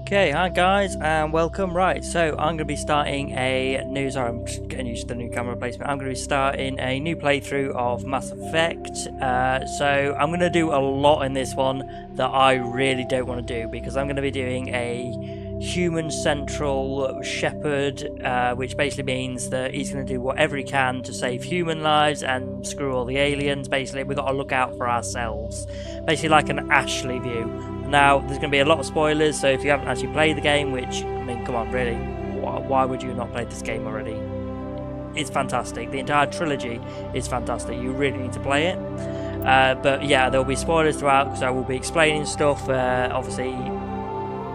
Okay, hi guys and welcome. Right, so I'm going to be starting I'm just getting used to the new camera placement. I'm going to be starting a new playthrough of Mass Effect. So I'm going to do a lot in this one that I really don't want to do, because I'm going to be doing a human central Shepard, which basically means that he's going to do whatever he can to save human lives and screw all the aliens. Basically, we've got to look out for ourselves. Basically like an Ashley view. Now, there's going to be a lot of spoilers, so if you haven't actually played the game, which, I mean, come on, really, why would you not play this game already? It's fantastic. The entire trilogy is fantastic. You really need to play it. But yeah, there will be spoilers throughout, because I will be explaining stuff, obviously,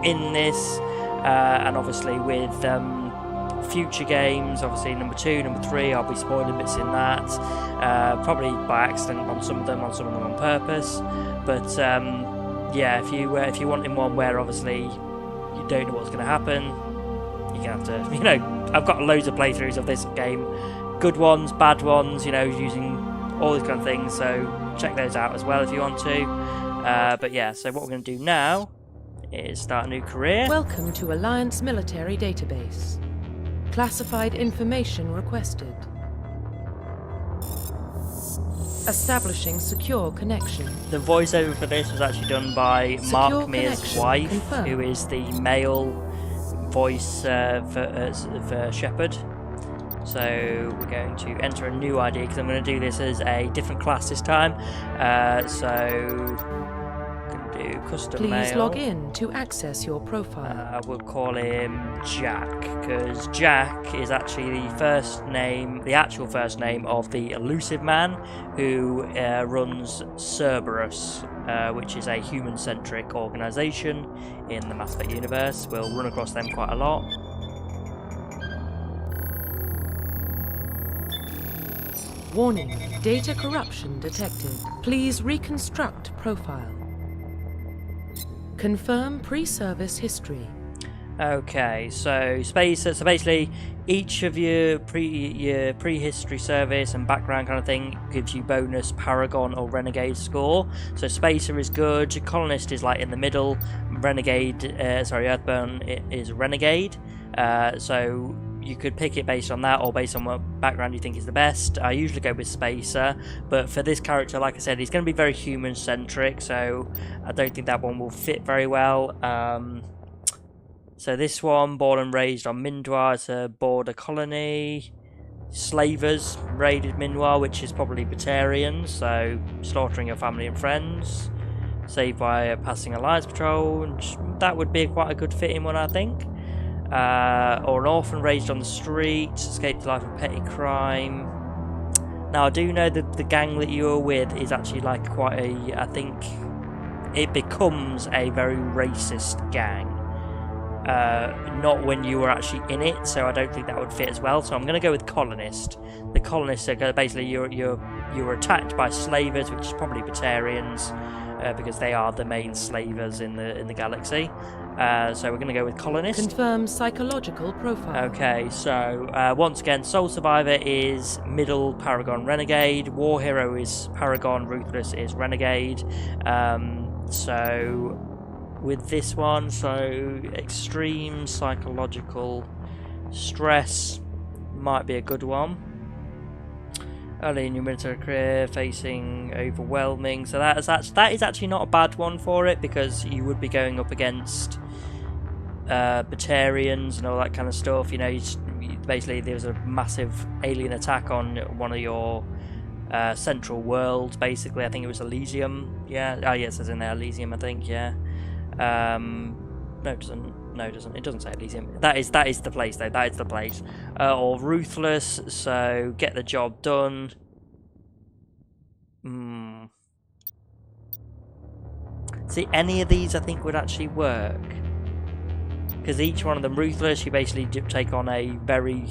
in this, and obviously with future games, obviously number 2, number 3, I'll be spoiling bits in that, probably by accident on some of them on purpose, but yeah, if you want in one where obviously you don't know what's going to happen, you're going to have to, I've got loads of playthroughs of this game, good ones, bad ones, using all these kind of things, so check those out as well if you want to. But yeah, so what we're going to do now is start a new career. Welcome to Alliance Military Database. Classified information requested. Establishing secure connection. The voiceover for this was actually done by Mark Mear's wife, confirmed. Who is the male voice for Shepard. So we're going to enter a new ID, because I'm going to do this as a different class this time. So do custom Please mail. log in to access your profile. We'll call him Jack, because Jack is actually the actual first name of the elusive man who runs Cerberus, which is a human-centric organisation in the Mass Effect universe. We'll run across them quite a lot. Warning, data corruption detected. Please reconstruct profile. Confirm pre-service history. Okay, so Spacer. So basically, each of your prehistory service and background kind of thing gives you bonus Paragon or Renegade score. So Spacer is good. Colonist is like in the middle. Earthbound is Renegade. So you could pick it based on that, or based on what background you think is the best. I usually go with Spacer, but for this character, like I said, he's going to be very human-centric, so I don't think that one will fit very well. So this one, born and raised on Mindwar, it's a border colony. Slavers raided Mindwar, which is probably Protheans, so slaughtering your family and friends. Saved by passing Alliance patrol, and that would be quite a good fit-in one, I think. Or an orphan raised on the street, escaped to life of petty crime. Now I do know that the gang that you were with is actually like quite a, I think it becomes a very racist gang. Not when you were actually in it, so I don't think that would fit as well. So I'm going to go with Colonist. The Colonists are basically you were attacked by slavers, which is probably Protheans, because they are the main slavers in the galaxy. So we're going to go with Colonist. Confirm psychological profile. Okay, so once again, Soul Survivor is middle Paragon Renegade. War Hero is Paragon. Ruthless is Renegade. So with this one, so extreme psychological stress might be a good one. Early in your military career, facing overwhelming. So that is actually not a bad one for it, because you would be going up against Batarians and all that kind of stuff. Basically there was a massive alien attack on one of your central worlds. Basically, I think it was Elysium. Yeah. Oh, yeah, it says in there Elysium, I think. Yeah. No, it doesn't. It doesn't say Elysium. That is the place, though. That is the place. Or Ruthless. So get the job done. See, any of these I think would actually work, because each one of them, Ruthless, you basically take on a very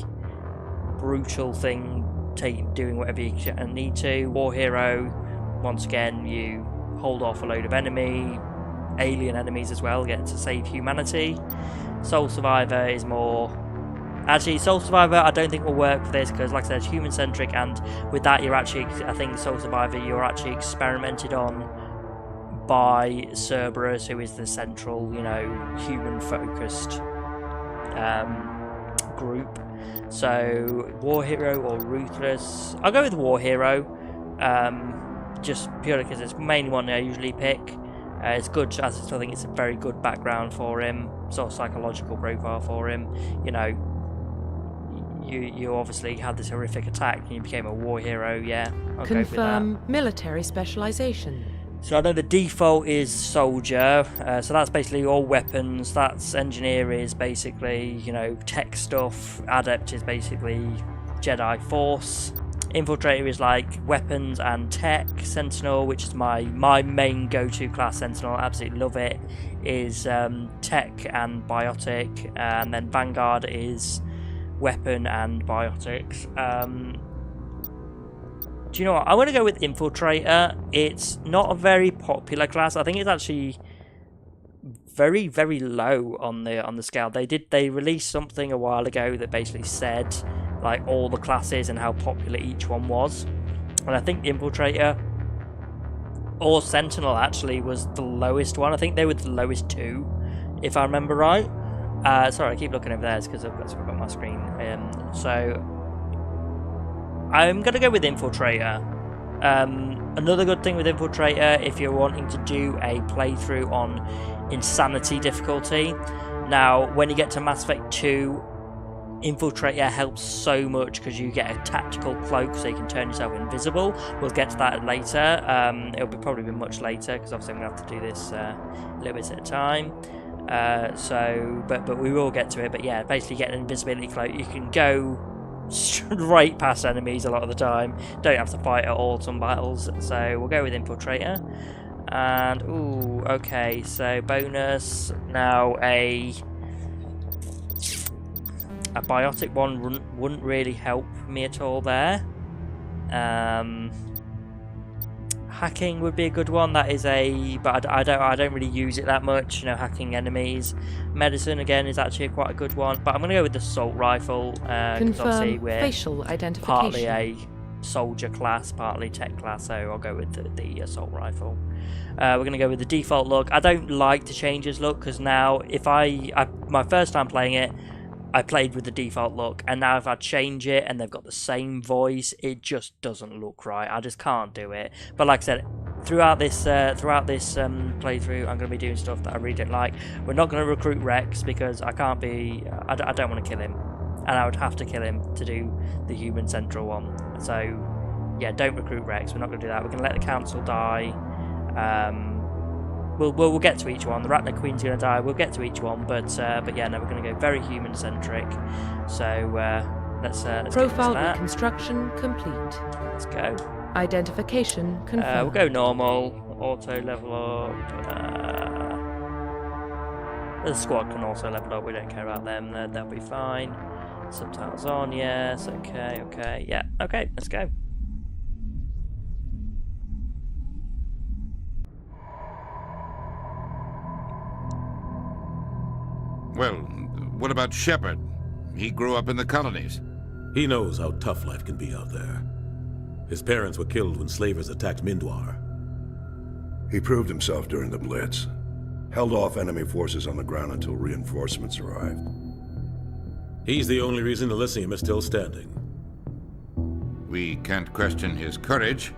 brutal thing, doing whatever you need to. War Hero, once again, you hold off a load of alien enemies as well, get to save humanity. Soul Survivor is more... Actually, Soul Survivor I don't think will work for this, because like I said, it's human-centric, and with that you're actually, I think Soul Survivor, you're actually experimented on by Cerberus, who is the central, you know, human-focused group. So, War Hero or Ruthless? I'll go with War Hero, just purely because it's the main one I usually pick. It's good, as I think it's a very good background for him, sort of psychological profile for him. You know, you obviously had this horrific attack and you became a war hero, yeah. I'll go with Confirm military specialization. So I know the default is soldier, so that's basically all weapons. That's engineer is basically, you know, tech stuff. Adept is basically Jedi Force. Infiltrator is like weapons and tech. Sentinel, which is my main go-to class. Sentinel, absolutely love it. Is tech and biotic, and then Vanguard is weapon and biotics. Do you know what? I'm going to go with Infiltrator. It's not a very popular class. I think it's actually very, very low on the scale. They released something a while ago that basically said like all the classes and how popular each one was. And I think Infiltrator or Sentinel actually was the lowest one. I think they were the lowest two, if I remember right. Sorry, I keep looking over there because I've got something on my screen. So I'm going to go with Infiltrator. Another good thing with Infiltrator, if you're wanting to do a playthrough on Insanity difficulty, now when you get to Mass Effect 2, Infiltrator helps so much because you get a tactical cloak so you can turn yourself invisible. We'll get to that later. It'll probably be much later because obviously I'm going to have to do this a little bit at a time. But we will get to it. But yeah, basically get an invisibility cloak. You can go straight past enemies a lot of the time. Don't have to fight at all some battles. So we'll go with Infiltrator. And ooh, okay. So bonus. Now a biotic one wouldn't really help me at all there. Hacking would be a good one. That is but I don't really use it that much. You know, hacking enemies. Medicine again is actually quite a good one. But I'm gonna go with the assault rifle because obviously we're facial identification. Partly a soldier class, partly tech class. So I'll go with the assault rifle. We're gonna go with the default look. I don't like to change his look because now if my first time playing it, I played with the default look, and now if I change it and they've got the same voice, it just doesn't look right. I just can't do it. But like I said, throughout this playthrough, I'm going to be doing stuff that I really don't like. We're not going to recruit Rex because I can't be. I don't want to kill him, and I would have to kill him to do the human central one. So yeah, don't recruit Rex. We're not going to do that. We're going to let the council die. We'll get to each one. The Ratner Queen's going to die. We'll get to each one, but yeah, no, we're going to go very human centric. So let's profile get that. reconstruction complete. Let's go. Identification confirmed. We'll go normal. Auto level up. The squad can also level up. We don't care about them. They'll be fine. Subtitles on. Yes. Okay. Yeah. Okay. Let's go. Well, what about Shepard? He grew up in the colonies. He knows how tough life can be out there. His parents were killed when slavers attacked Mindwar. He proved himself during the Blitz. Held off enemy forces on the ground until reinforcements arrived. He's the only reason Elysium is still standing. We can't question his courage.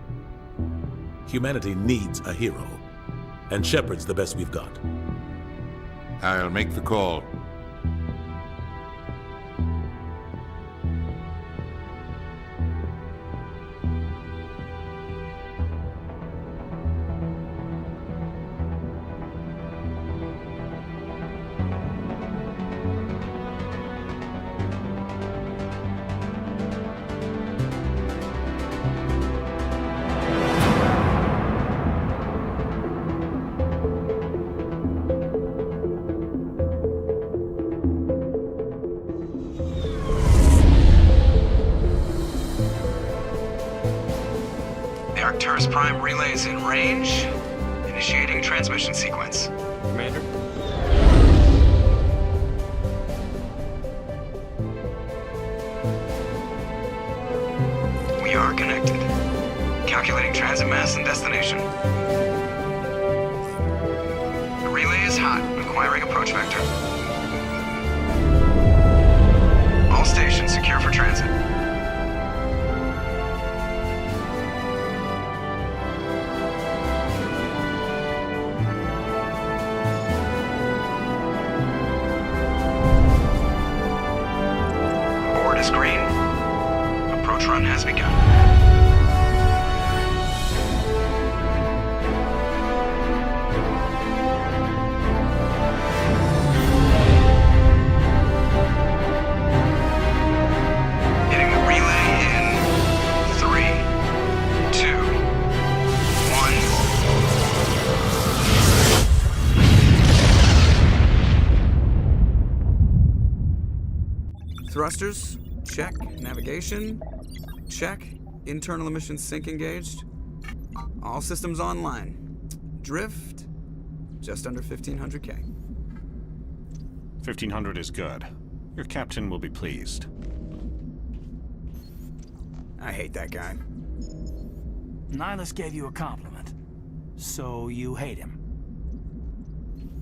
Humanity needs a hero, and Shepard's the best we've got. I'll make the call. Arcturus Prime relays in range. Initiating transmission sequence. Commander? We are connected. Calculating transit mass and destination. hot. Acquiring approach vector. All stations secure for transit. Board is green. Approach run has begun. Thrusters, check. Navigation, check. Internal emissions sync engaged. All systems online. Drift, just under 1500K. 1500 is good. Your captain will be pleased. I hate that guy. Nihilus gave you a compliment. So you hate him.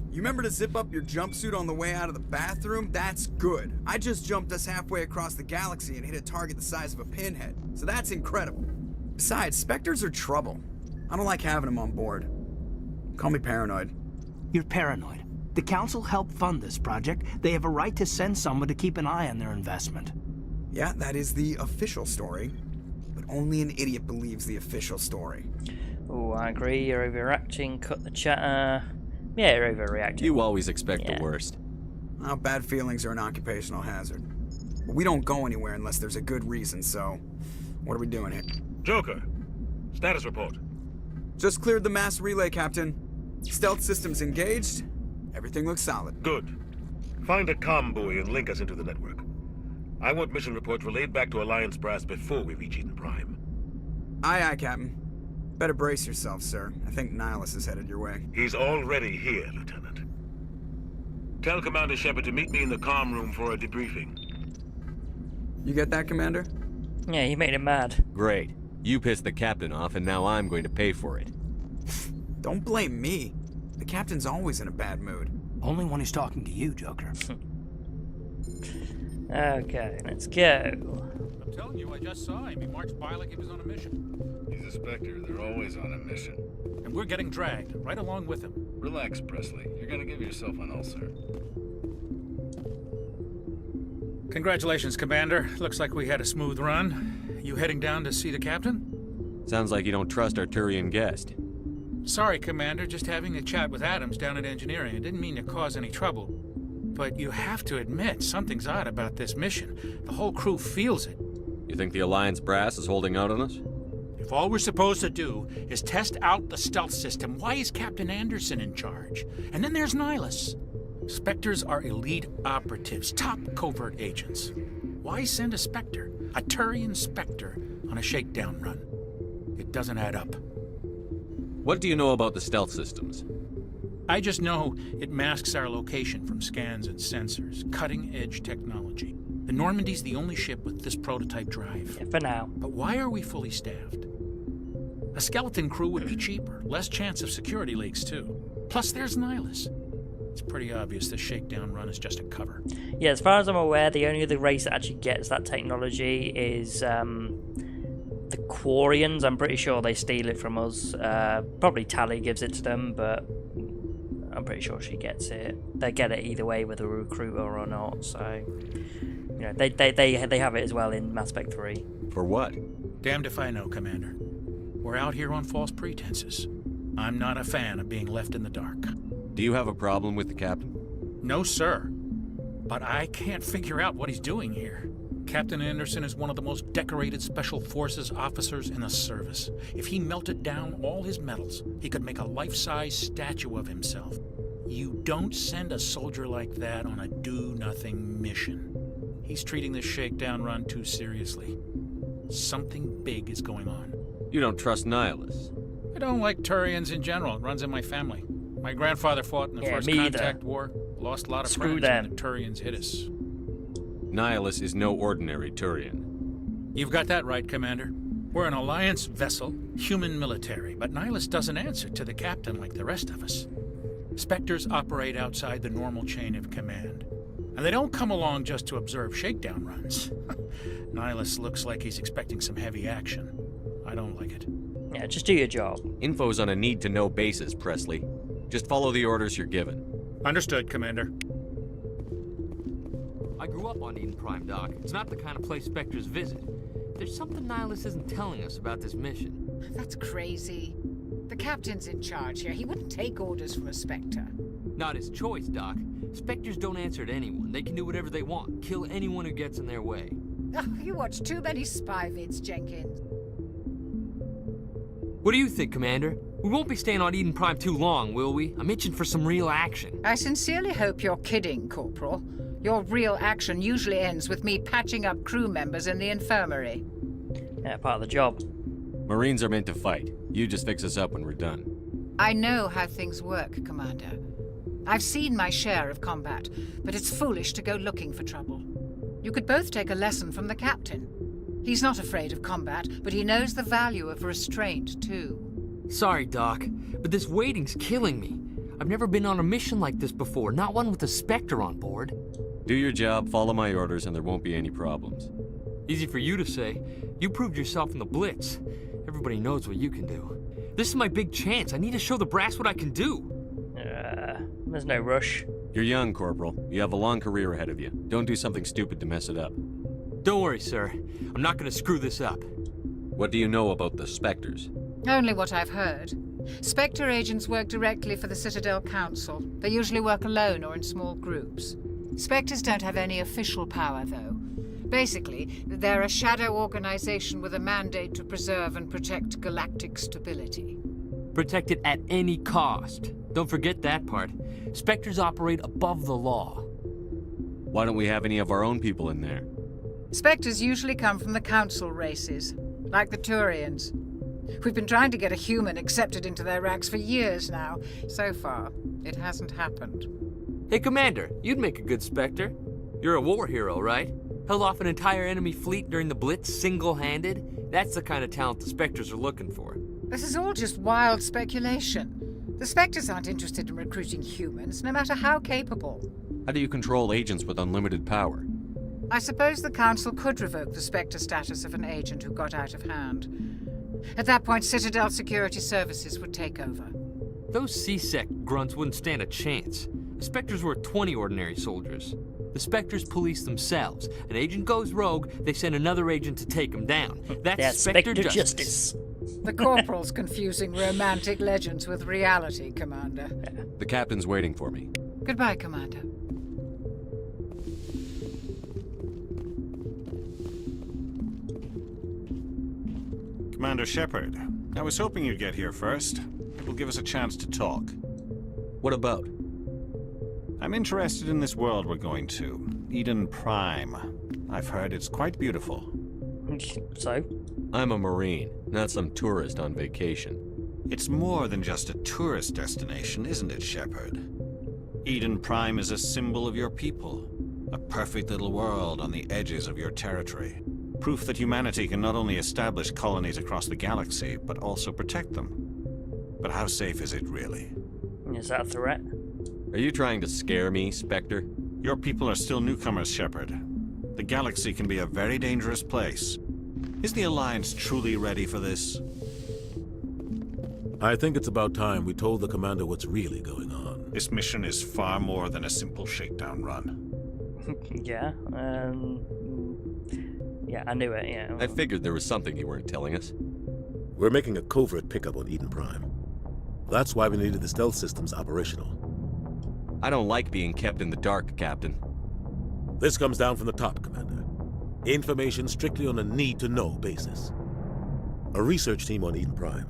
You remember to zip up your jumpsuit on the way out of the bathroom? That's good. I just jumped us halfway across the galaxy and hit a target the size of a pinhead. So that's incredible. Besides, Spectres are trouble. I don't like having them on board. Call me paranoid. You're paranoid. The Council helped fund this project. They have a right to send someone to keep an eye on their investment. Yeah, that is the official story. But only an idiot believes the official story. Oh, I agree. You're overreacting. Cut the chatter. Yeah, you're overreacting. You always expect the worst. Well, bad feelings are an occupational hazard. But we don't go anywhere unless there's a good reason, so... What are we doing here? Joker, status report. Just cleared the mass relay, Captain. Stealth systems engaged. Everything looks solid. Good. Find a comm buoy and link us into the network. I want mission reports relayed back to Alliance Brass before we reach Eden Prime. Aye, aye, Captain. Better brace yourself, sir. I think Nihilus is headed your way. He's already here, Lieutenant. Tell Commander Shepard to meet me in the comm room for a debriefing. You get that, Commander? Yeah, he made him mad. Great. You pissed the captain off, and now I'm going to pay for it. Don't blame me. The captain's always in a bad mood. Only when he's talking to you, Joker. Okay, let's go. I'm telling you, I just saw him. He marched by like he was on a mission. He's a Spectre. They're always on a mission. And we're getting dragged, right along with him. Relax, Presley. You're gonna give yourself an ulcer. Congratulations, Commander. Looks like we had a smooth run. You heading down to see the captain? Sounds like you don't trust our Turian guest. Sorry, Commander. Just having a chat with Adams down at engineering. I didn't mean to cause any trouble. But you have to admit, something's odd about this mission. The whole crew feels it. You think the Alliance brass is holding out on us? If all we're supposed to do is test out the stealth system, why is Captain Anderson in charge? And then there's Nihilus. Spectres are elite operatives, top covert agents. Why send a Spectre, a Turian Spectre, on a shakedown run? It doesn't add up. What do you know about the stealth systems? I just know it masks our location from scans and sensors. Cutting-edge technology. The Normandy's the only ship with this prototype drive. Yeah, for now. But why are we fully staffed? A skeleton crew would be cheaper. Less chance of security leaks, too. Plus, there's Nihilus. It's pretty obvious this shakedown run is just a cover. Yeah, as far as I'm aware, the only other race that actually gets that technology is the Quarians. I'm pretty sure they steal it from us. Probably Tally gives it to them, but I'm pretty sure she gets it. They get it either way, whether a recruiter or not. So, you know, they have it as well in Mass Effect 3. For what? Damned if I know, Commander. We're out here on false pretenses. I'm not a fan of being left in the dark. Do you have a problem with the captain? No, sir. But I can't figure out what he's doing here. Captain Anderson is one of the most decorated Special Forces officers in the service. If he melted down all his medals, he could make a life-size statue of himself. You don't send a soldier like that on a do-nothing mission. He's treating this shakedown run too seriously. Something big is going on. You don't trust Nihilus? I don't like Turians in general. It runs in my family. My grandfather fought in the First Contact War. Lost a lot of friends when the Turians hit us. Nihilus is no ordinary Turian. You've got that right, Commander. We're an Alliance vessel, human military, but Nihilus doesn't answer to the captain like the rest of us. Spectres operate outside the normal chain of command. And they don't come along just to observe shakedown runs. Nihilus looks like he's expecting some heavy action. I don't like it. Yeah, just do your job. Info's on a need-to-know basis, Presley. Just follow the orders you're given. Understood, Commander. I grew up on Eden Prime, Doc. It's not the kind of place Spectres visit. There's something Nihilus isn't telling us about this mission. That's crazy. The captain's in charge here. He wouldn't take orders from a Spectre. Not his choice, Doc. Spectres don't answer to anyone. They can do whatever they want. Kill anyone who gets in their way. Oh, you watch too many spy vids, Jenkins. What do you think, Commander? We won't be staying on Eden Prime too long, will we? I'm itching for some real action. I sincerely hope you're kidding, Corporal. Your real action usually ends with me patching up crew members in the infirmary. Yeah, part of the job. Marines are meant to fight. You just fix us up when we're done. I know how things work, Commander. I've seen my share of combat, but it's foolish to go looking for trouble. You could both take a lesson from the captain. He's not afraid of combat, but he knows the value of restraint, too. Sorry, Doc, but this waiting's killing me. I've never been on a mission like this before, not one with a Spectre on board. Do your job, follow my orders, and there won't be any problems. Easy for you to say. You proved yourself in the Blitz. Everybody knows what you can do. This is my big chance. I need to show the brass what I can do. There's no rush. You're young, Corporal. You have a long career ahead of you. Don't do something stupid to mess it up. Don't worry, sir. I'm not gonna screw this up. What do you know about the Spectres? Only what I've heard. Spectre agents work directly for the Citadel Council. They usually work alone or in small groups. Spectres don't have any official power, though. Basically, they're a shadow organization with a mandate to preserve and protect galactic stability. Protect it at any cost. Don't forget that part. Spectres operate above the law. Why don't we have any of our own people in there? Spectres usually come from the Council races, like the Turians. We've been trying to get a human accepted into their ranks for years now. So far, it hasn't happened. Hey, Commander, you'd make a good Spectre. You're a war hero, right? Held off an entire enemy fleet during the Blitz single-handed? That's the kind of talent the Spectres are looking for. This is all just wild speculation. The Spectres aren't interested in recruiting humans, no matter how capable. How do you control agents with unlimited power? I suppose the Council could revoke the Spectre status of an agent who got out of hand. At that point, Citadel Security Services would take over. Those C-Sec grunts wouldn't stand a chance. The Spectres were 20 ordinary soldiers. The Spectres police themselves. An agent goes rogue, they send another agent to take him down. That's Spectre justice. The Corporal's confusing romantic legends with reality, Commander. The captain's waiting for me. Goodbye, Commander. Commander Shepard, I was hoping you'd get here first. It will give us a chance to talk. What about? I'm interested in this world we're going to, Eden Prime. I've heard it's quite beautiful. So? I'm a Marine, not some tourist on vacation. It's more than just a tourist destination, isn't it, Shepard? Eden Prime is a symbol of your people. A perfect little world on the edges of your territory. Proof that humanity can not only establish colonies across the galaxy, but also protect them. But how safe is it, really? Is that a threat? Are you trying to scare me, Spectre? Your people are still newcomers, Shepard. The galaxy can be a very dangerous place. Is the Alliance truly ready for this? I think it's about time we told the Commander what's really going on. This mission is far more than a simple shakedown run. Yeah, yeah, I knew it, yeah. I figured there was something you weren't telling us. We're making a covert pickup on Eden Prime. That's why we needed the stealth systems operational. I don't like being kept in the dark, Captain. This comes down from the top, Commander. Information strictly on a need-to-know basis. A research team on Eden Prime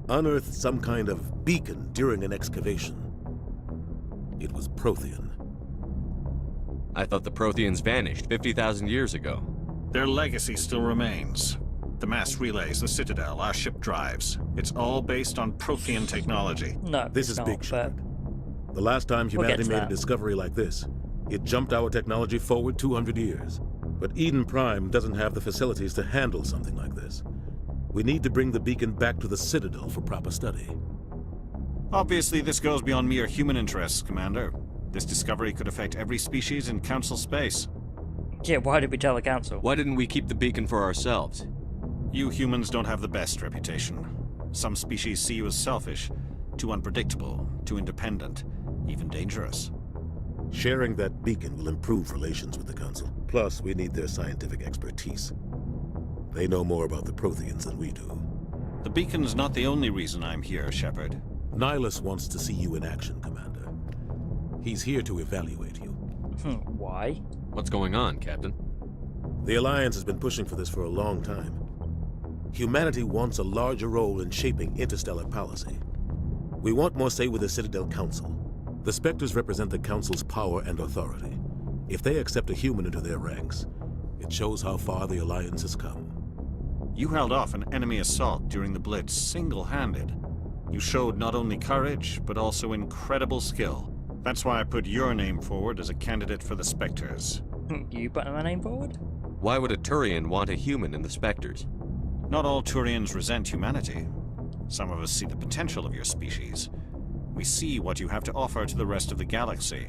unearthed some kind of beacon during an excavation. It was Prothean. I thought the Protheans vanished 50,000 years ago. Their legacy still remains. The mass relays, the Citadel, our ship drives. It's all based on Prothean technology. No, this is big, Shepard. The last time humanity made a discovery like this, it jumped our technology forward 200 years. But Eden Prime doesn't have the facilities to handle something like this. We need to bring the beacon back to the Citadel for proper study. Obviously, this goes beyond mere human interests, Commander. This discovery could affect every species in Council space. Yeah, why did we tell the Council? Why didn't we keep the beacon for ourselves? You humans don't have the best reputation. Some species see you as selfish, too unpredictable, too independent, even dangerous. Sharing that beacon will improve relations with the Council. Plus, we need their scientific expertise. They know more about the Protheans than we do. The beacon's not the only reason I'm here, Shepard. Nihilus wants to see you in action, Commander. He's here to evaluate you. Why? What's going on, Captain? The Alliance has been pushing for this for a long time. Humanity wants a larger role in shaping interstellar policy. We want more say with the Citadel Council. The Spectres represent the Council's power and authority. If they accept a human into their ranks, it shows how far the Alliance has come. You held off an enemy assault during the Blitz single-handed. You showed not only courage, but also incredible skill. That's why I put your name forward as a candidate for the Spectres. You put my name forward? Why would a Turian want a human in the Spectres? Not all Turians resent humanity. Some of us see the potential of your species. We see what you have to offer to the rest of the galaxy,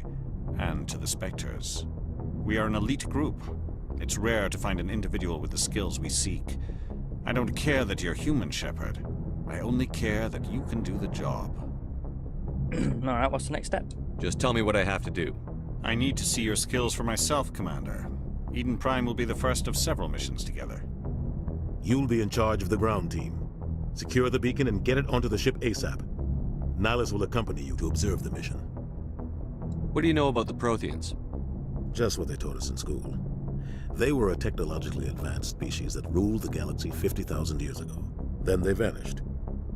and to the Spectres. We are an elite group. It's rare to find an individual with the skills we seek. I don't care that you're human, Shepard. I only care that you can do the job. Alright, what's the next step? Just tell me what I have to do. I need to see your skills for myself, Commander. Eden Prime will be the first of several missions together. You'll be in charge of the ground team. Secure the beacon and get it onto the ship ASAP. Nihilus will accompany you to observe the mission. What do you know about the Protheans? Just what they taught us in school. They were a technologically advanced species that ruled the galaxy 50,000 years ago. Then they vanished.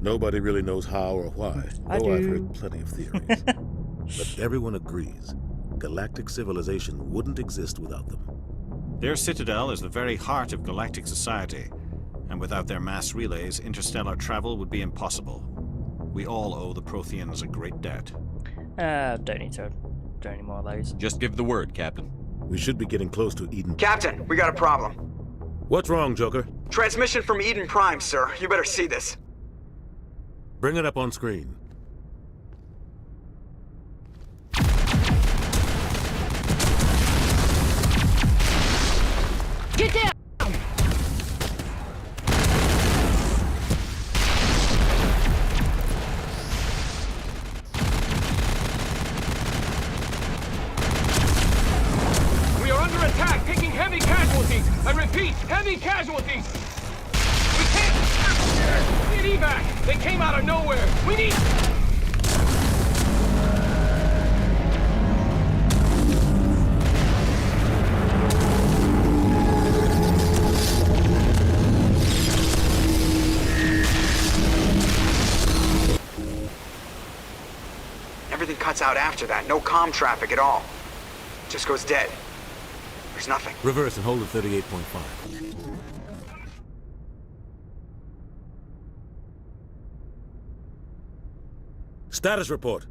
Nobody really knows how or why, though I've heard plenty of theories. But everyone agrees, galactic civilization wouldn't exist without them. Their citadel is the very heart of galactic society, and without their mass relays, interstellar travel would be impossible. We all owe the Protheans a great debt. Don't need to do any more of those. Just give the word, Captain. We should be getting close to Eden. Captain, we got a problem. What's wrong, Joker? Transmission from Eden Prime, sir. You better see this. Bring it up on screen. Get down! We are under attack, taking heavy casualties. I repeat, heavy casualties. We can't... Need evac. They came out of nowhere. We need... Everything cuts out after that. No comm traffic at all. Just goes dead. There's nothing. Reverse and hold at 38.5. Status report.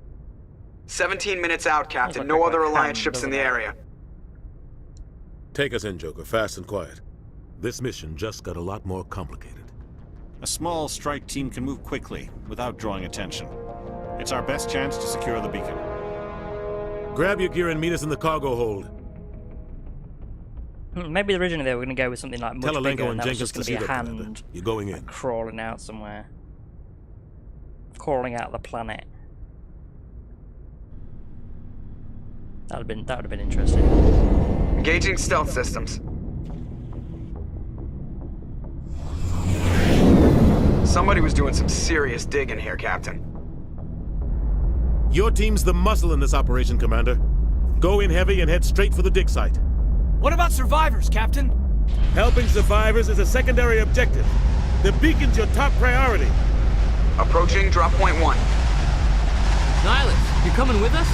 17 minutes out, Captain. No other Alliance ships in the area. Take us in, Joker. Fast and quiet. This mission just got a lot more complicated. A small strike team can move quickly, without drawing attention. It's our best chance to secure the beacon. Grab your gear and meet us in the cargo hold. Maybe originally they were going to go with something like much bigger, and that was just going to be a hand Commander. You're going in. Crawling out somewhere. Crawling out the planet. That would have been interesting. Engaging stealth systems. Somebody was doing some serious digging here, Captain. Your team's the muscle in this operation, Commander. Go in heavy and head straight for the dig site. What about survivors, Captain? Helping survivors is a secondary objective. The beacon's your top priority. Approaching drop point 1. Nihilus, you coming with us?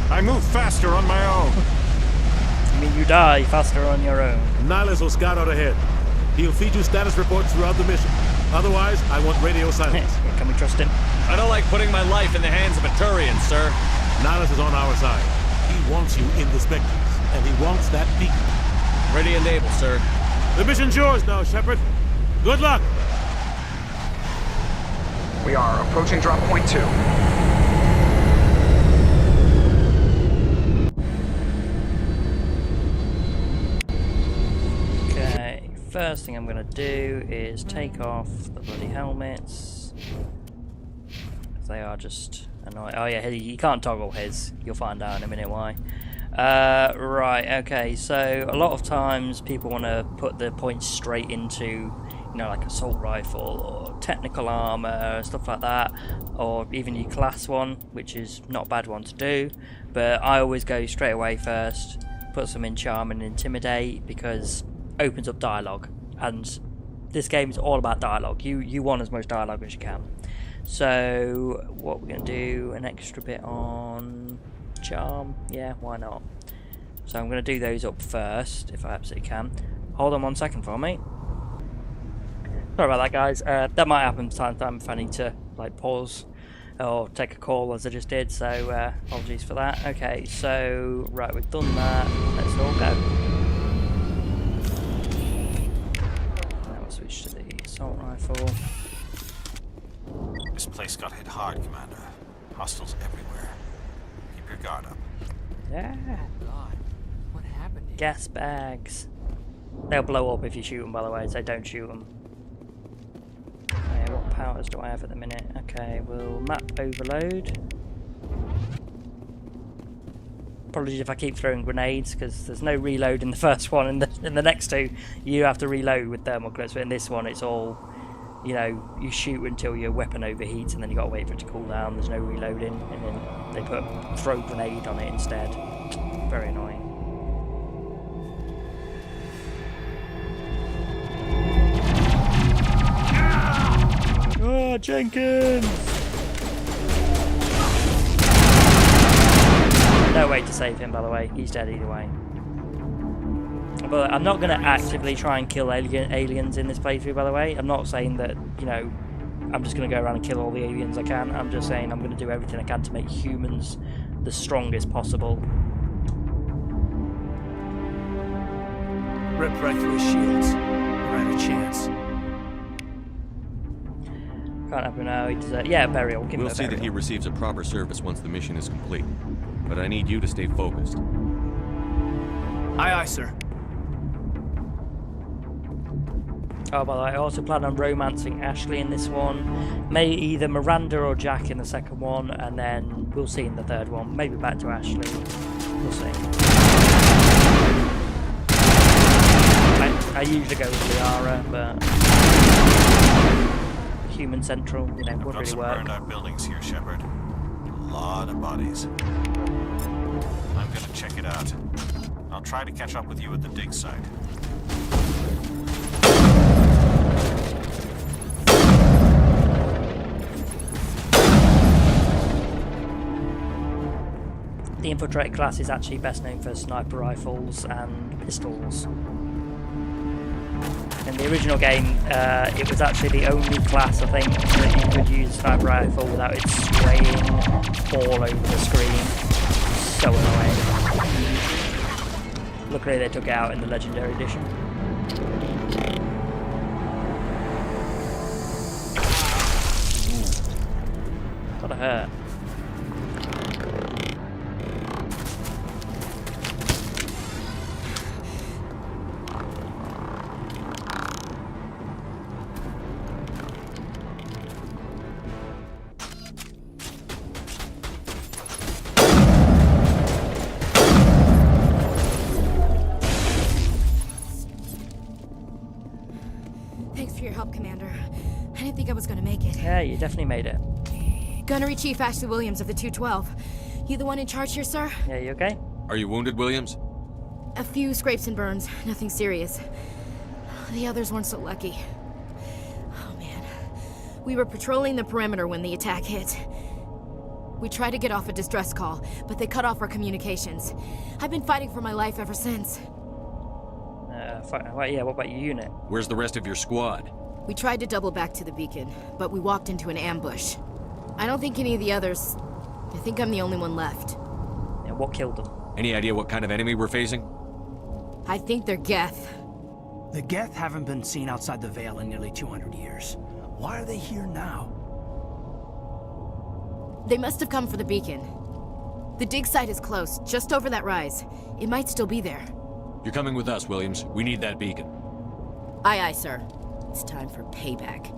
I move faster on my own. I mean, you die faster on your own. Nihilus will scout out ahead. He'll feed you status reports throughout the mission. Otherwise, I want radio silence. Can we trust him? I don't like putting my life in the hands of a Turian, sir. Nihilus is on our side. He wants you in the Spectres, and he wants that beacon. Ready and able, sir. The mission's yours now, Shepard. Good luck! We are approaching drop point 2. Okay, first thing I'm going to do is take off the bloody helmets. They are just annoying. Oh yeah, you can't toggle his. You'll find out in a minute why. Right, okay, so a lot of times people want to put the points straight into, you know, like assault rifle or technical armor, stuff like that, or even your class one, which is not a bad one to do, but I always go straight away first, put some in charm and intimidate, because it opens up dialogue, and this game is all about dialogue. You want as much dialogue as you can. So what we're going to do, an extra bit on charm, yeah, why not? So I'm going to do those up first, if I absolutely can. Hold on 1 second for me. Sorry about that, guys. That might happen time to time if I need to like pause or take a call, as I just did, so apologies for that. Okay, so right, we've done that. Let's all go. Now we'll switch to the assault rifle. This place got hit hard, Commander. Hostiles everywhere. Keep your guard up. Yeah. God, what happened here? Gas bags. They'll blow up if you shoot them, by the way, so don't shoot them. Okay, what powers do I have at the minute? Okay, we'll map overload. Apologies if I keep throwing grenades, because there's no reload in the first one, and in the next two you have to reload with thermal clips, but in this one it's all, you know, you shoot until your weapon overheats and then you gotta wait for it to cool down. There's no reloading, and then they put throw grenade on it instead. Very annoying. Oh, Jenkins! No way to save him, by the way. He's dead either way. But I'm not going to actively try and kill aliens in this playthrough, by the way. I'm not saying that, you know, I'm just going to go around and kill all the aliens I can. I'm just saying I'm going to do everything I can to make humans the strongest possible. Rip right through his shields. We're at a chance. Can't have him now. He does yeah, burial. Give We'll him a see burial. that he receives a proper service once the mission is complete. But I need you to stay focused. Aye, aye, sir. Oh, by the way, I also plan on romancing Ashley in this one. Maybe either Miranda or Jack in the second one, and then we'll see in the third one. Maybe back to Ashley. We'll see. I usually go with Liara, but Human Central, you know, would Got really some work. burned out buildings here, Shepard. A lot of bodies. I'm gonna check it out. I'll try to catch up with you at the dig site. The Infiltrator class is actually best known for sniper rifles and pistols. In the original game, it was actually the only class, I think, that you could use a sniper rifle without it spraying all over the screen. So annoying. Luckily they took it out in the Legendary Edition. Gotta hurt. Thanks for your help, Commander. I didn't think I was gonna make it. Yeah, you definitely made it. Gunnery Chief Ashley Williams of the 212. You the one in charge here, sir? Yeah, you okay? Are you wounded, Williams? A few scrapes and burns, nothing serious. The others weren't so lucky. Oh man. We were patrolling the perimeter when the attack hit. We tried to get off a distress call, but they cut off our communications. I've been fighting for my life ever since. Yeah, what about your unit? Where's the rest of your squad? We tried to double back to the beacon, but we walked into an ambush. I don't think any of the others... I think I'm the only one left. Yeah, what killed them? Any idea what kind of enemy we're facing? I think they're geth. The geth haven't been seen outside the Veil in nearly 200 years. Why are they here now? They must have come for the beacon. The dig site is close, just over that rise. It might still be there. You're coming with us, Williams. We need that beacon. Aye, aye, sir. It's time for payback.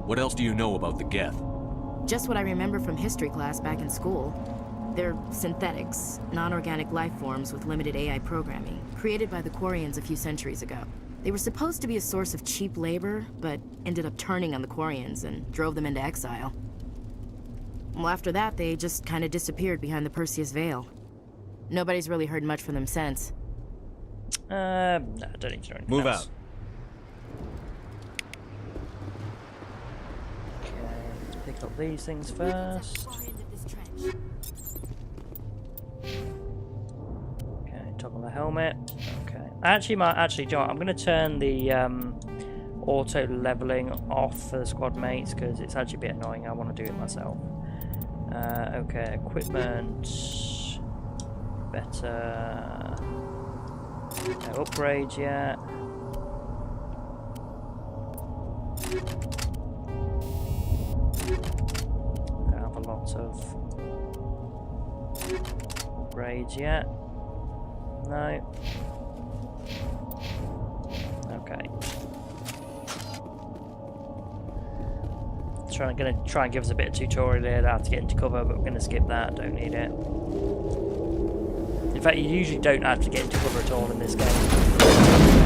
What else do you know about the geth? Just what I remember from history class back in school. They're synthetics, non-organic life forms with limited AI programming, created by the Quarians a few centuries ago. They were supposed to be a source of cheap labor, but ended up turning on the Quarians and drove them into exile. Well, after that, they just kind of disappeared behind the Perseus Veil. Nobody's really heard much from them since. No, I don't need to know anything Move else. out. Okay, let's pick up these things first. Okay, toggle the helmet. Okay. Actually, do you know what? I'm going to turn the auto leveling off for the squad mates because it's actually a bit annoying. I want to do it myself. Okay, equipment. Better. No upgrades yet. Don't have a lot of upgrades yet. No. Okay. Gonna try and give us a bit of tutorial here how to get into cover, but we're gonna skip that. Don't need it. In fact, you usually don't have to get into cover at all in this game,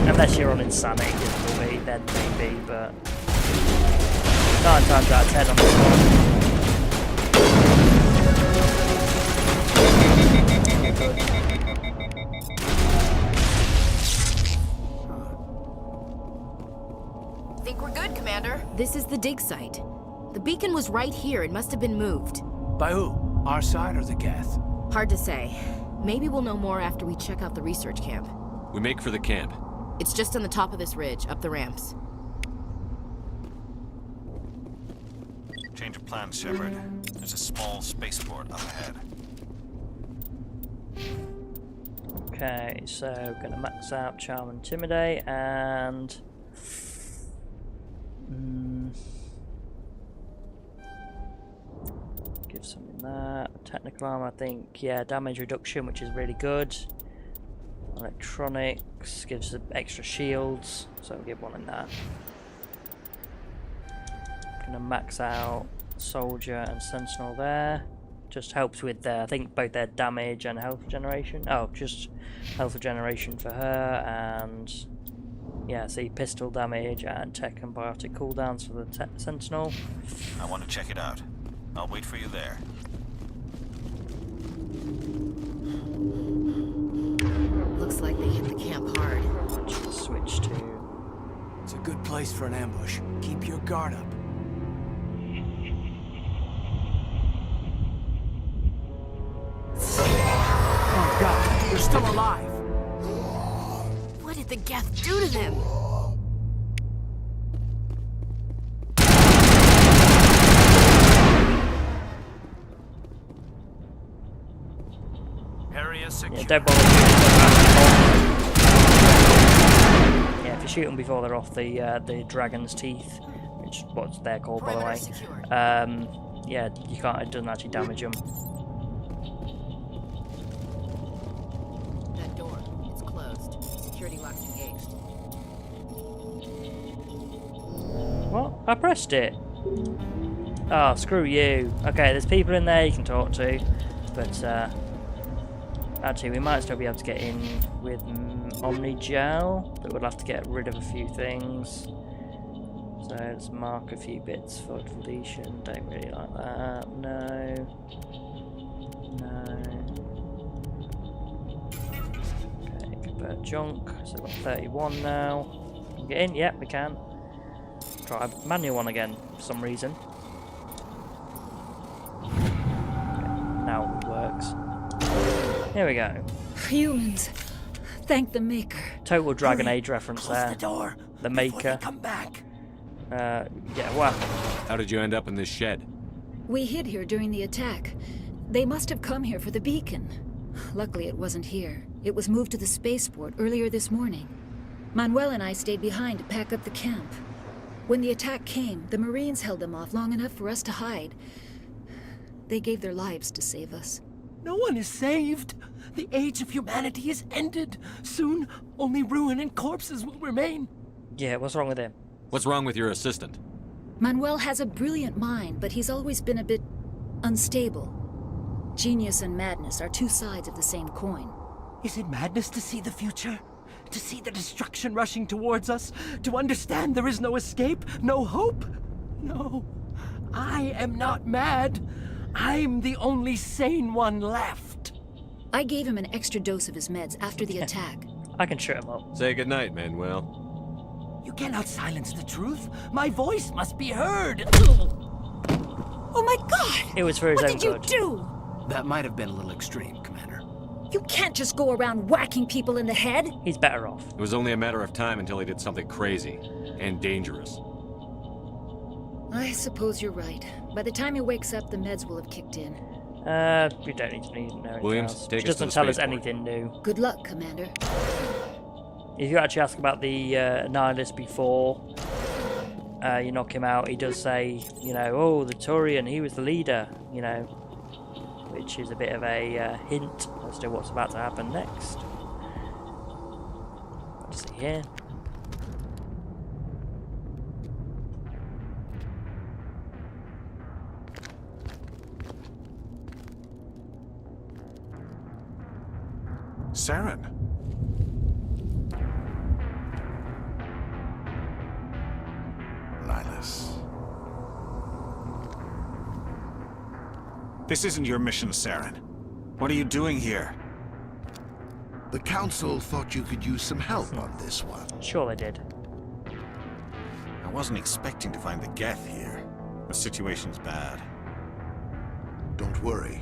unless you're on insanity difficulty. Then maybe, but 9 times out of 10 on this one. Think we're good, Commander. This is the dig site. The beacon was right here. It must have been moved. By who? Our side or the geth? Hard to say. Maybe we'll know more after we check out the research camp. We make for the camp. It's just on the top of this ridge, up the ramps. Change of plans, Shepard. There's a small spaceport up ahead. Okay, so gonna max out Charm and Intimidate and give something that. Technical armor, I think, yeah, damage reduction, which is really good. Electronics gives us extra shields, so we'll give one in that. Gonna max out Soldier and Sentinel there. Just helps with I think both their damage and health regeneration. Oh, just health regeneration for her, and yeah, see, pistol damage and tech and biotic cooldowns for the Sentinel. I want to check it out. I'll wait for you there. Looks like they hit the camp hard. Switch to... It's a good place for an ambush. Keep your guard up. Oh God, they're still alive. What did the geth do to them? Area secure. Yeah, don't bother. Yeah, if you shoot them before they're off the dragon's teeth, which is what they're called, by the way. Yeah, you can't. It doesn't actually damage them. That door, it's closed. Security lock's engaged. What? I pressed it. Oh, screw you. Okay, there's people in there you can talk to, but actually we might still be able to get in with Omni-Gel, but we'll have to get rid of a few things. So let's mark a few bits for deletion. Don't really like that. No. No. Okay, convert junk. So we've got 31 now. Can we get in? Yep, we can. Try a manual one again for some reason. Okay, now it works. Here we go. Humans. Thank the Maker. Total Dragon Age reference there. The door. The Maker. Come back. Yeah, what? How did you end up in this shed? We hid here during the attack. They must have come here for the beacon. Luckily, it wasn't here. It was moved to the spaceport earlier this morning. Manuel and I stayed behind to pack up the camp. When the attack came, the Marines held them off long enough for us to hide. They gave their lives to save us. No one is saved. The age of humanity is ended. Soon, only ruin and corpses will remain. Yeah, what's wrong with him? What's wrong with your assistant? Manuel has a brilliant mind, but he's always been a bit unstable. Genius and madness are two sides of the same coin. Is it madness to see the future? To see the destruction rushing towards us? To understand there is no escape? No hope? No. I am not mad. I'm the only sane one left. I gave him an extra dose of his meds after the attack. I can shut him up. Say goodnight, Manuel. You cannot silence the truth. My voice must be heard. Oh my God! It was for his own good. What did you do? That might have been a little extreme, Commander. You can't just go around whacking people in the head. He's better off. It was only a matter of time until he did something crazy and dangerous. I suppose you're right. By the time he wakes up, the meds will have kicked in. We don't need to know anything Williams, else. take She us to doesn't the tell us spaceport. anything new. Good luck, Commander. If you actually ask about the Nihilist before you knock him out, he does say, you know, oh, the Turian, he was the leader, you know, which is a bit of a hint as to what's about to happen next. Let's see here. Saren. Nihilus. This isn't your mission, Saren. What are you doing here? The Council thought you could use some help on this one. Sure they did. I wasn't expecting to find the geth here. The situation's bad. Don't worry.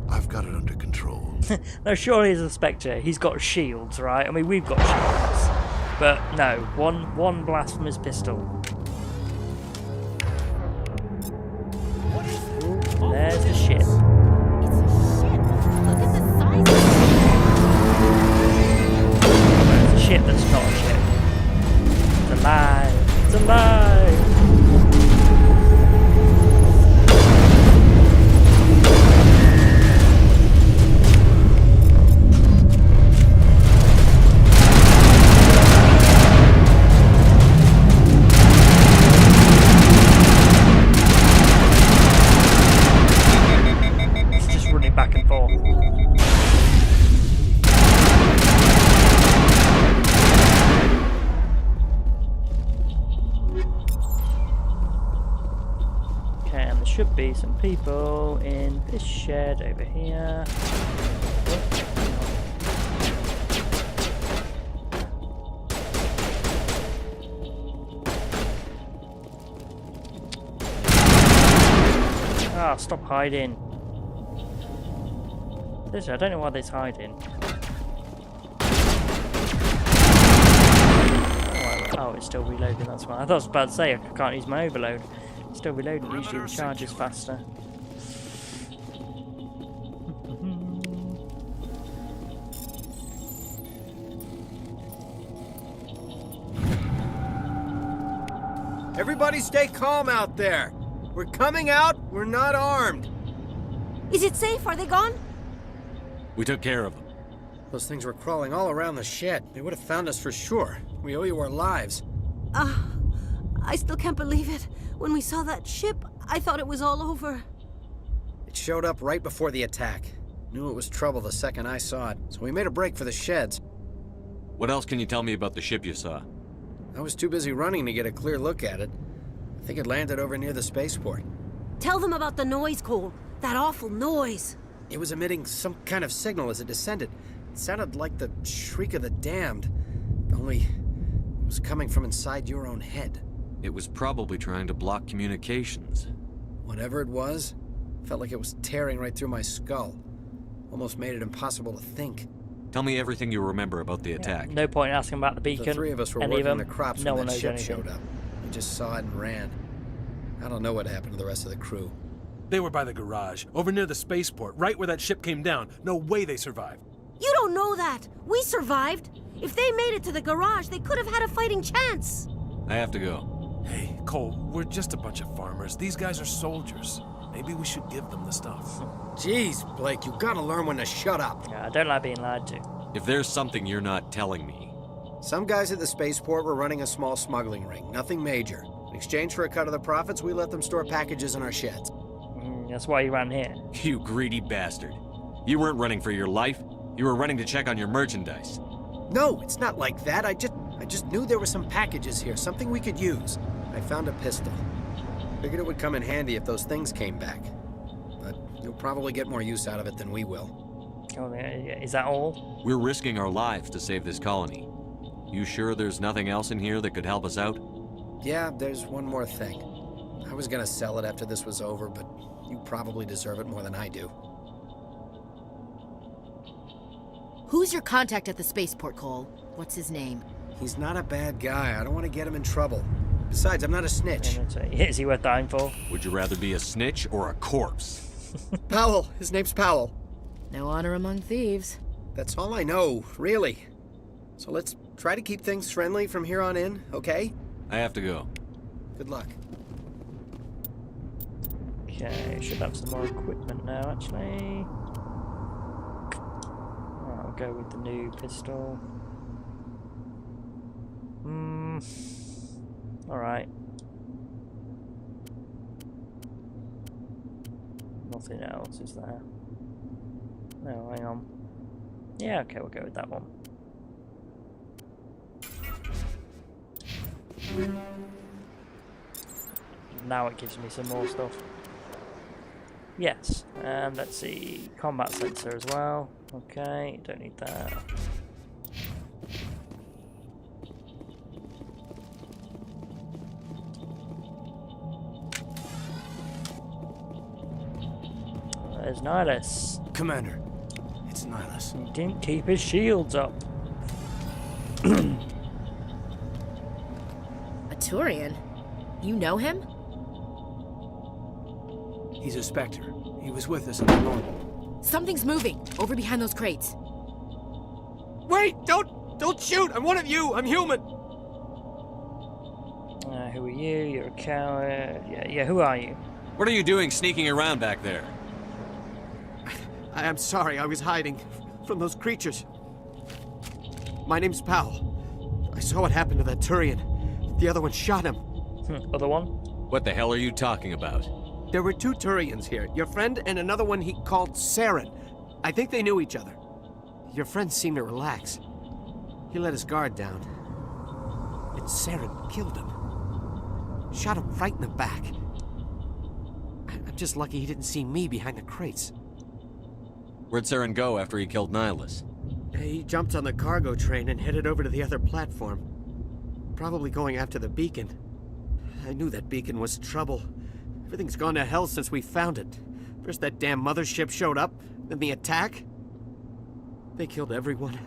I've got it under control. No, surely as a Spectre, he's got shields, right? I mean, we've got shields. But no, one blast from his pistol. Ooh, there's the ship. There's a ship that's not a ship. It's alive. It's alive. Back and forth. Okay, and there should be some people in this shed over here. Ah, stop hiding. Listen, I don't know why they're hiding. Oh, it's still reloading, that's why. I thought I was about to say I can't use my overload. It's still reloading, usually it charges faster. Everybody stay calm out there. We're coming out, we're not armed. Is it safe? Are they gone? We took care of them. Those things were crawling all around the shed. They would have found us for sure. We owe you our lives. I still can't believe it. When we saw that ship, I thought it was all over. It showed up right before the attack. Knew it was trouble the second I saw it, so we made a break for the sheds. What else can you tell me about the ship you saw? I was too busy running to get a clear look at it. I think it landed over near the spaceport. Tell them about the noise, Cole. That awful noise. It was emitting some kind of signal as it descended. It sounded like the shriek of the damned. Only it was coming from inside your own head. It was probably trying to block communications. Whatever it was, felt like it was tearing right through my skull. Almost made it impossible to think. Tell me everything you remember about the attack. No point asking about the beacon. The three of us were Any working of the them, crops no when one that knows ship anything. showed up. We just saw it and ran. I don't know what happened to the rest of the crew. They were by the garage, over near the spaceport, right where that ship came down. No way they survived. You don't know that. We survived. If they made it to the garage, they could have had a fighting chance. I have to go. Hey, Cole, we're just a bunch of farmers. These guys are soldiers. Maybe we should give them the stuff. Jeez, Blake, you gotta learn when to shut up. Yeah, I don't like being lied to. If there's something you're not telling me... Some guys at the spaceport were running a small smuggling ring, nothing major. In exchange for a cut of the profits, we let them store packages in our sheds. That's why you ran here. You greedy bastard. You weren't running for your life. You were running to check on your merchandise. No, it's not like that. I just knew there were some packages here, something we could use. I found a pistol. Figured it would come in handy if those things came back. But you'll probably get more use out of it than we will. Oh, is that all? We're risking our lives to save this colony. You sure there's nothing else in here that could help us out? Yeah, there's one more thing. I was gonna sell it after this was over, but you probably deserve it more than I do. Who's your contact at the spaceport, Cole? What's his name? He's not a bad guy. I don't want to get him in trouble. Besides, I'm not a snitch. Is he worth dying for? Would you rather be a snitch or a corpse? Powell. His name's Powell. No honor among thieves. That's all I know, really. So let's try to keep things friendly from here on in, okay? I have to go. Good luck. Okay, should have some more equipment now, actually. I'll go with the new pistol. Alright. Nothing else, is there? No, hang on. Yeah, okay, we'll go with that one. Now it gives me some more stuff. Yes, and let's see, combat sensor as well. Okay, don't need that. There's Nihilus. Commander, it's Nihilus. He didn't keep his shields up. A Turian? You know him? He's a Spectre. He was with us on the Normandy. Something's moving over behind those crates. Wait! Don't shoot! I'm one of you! I'm human! Who are you? You're a coward. Yeah, who are you? What are you doing sneaking around back there? I am sorry, I was hiding from those creatures. My name's Powell. I saw what happened to that Turian. The other one shot him. Other one? What the hell are you talking about? There were two Turians here. Your friend and another one he called Saren. I think they knew each other. Your friend seemed to relax. He let his guard down. And Saren killed him. Shot him right in the back. I'm just lucky he didn't see me behind the crates. Where'd Saren go after he killed Nihilus? He jumped on the cargo train and headed over to the other platform. Probably going after the beacon. I knew that beacon was trouble. Everything's gone to hell since we found it. First that damn mothership showed up, then the attack. They killed everyone.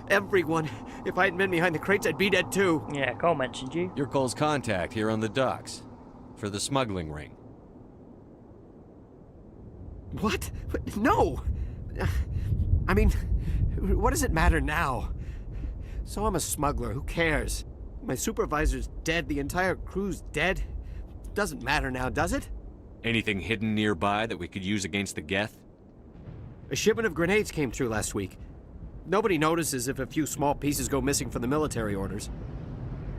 Everyone. If I hadn't been behind the crates, I'd be dead too. Yeah, Cole mentioned you. You're Cole's contact here on the docks. For the smuggling ring. What? No! I mean, what does it matter now? So I'm a smuggler, who cares? My supervisor's dead, the entire crew's dead. Doesn't matter now, does it? Anything hidden nearby that we could use against the geth? A shipment of grenades came through last week. Nobody notices if a few small pieces go missing from the military orders.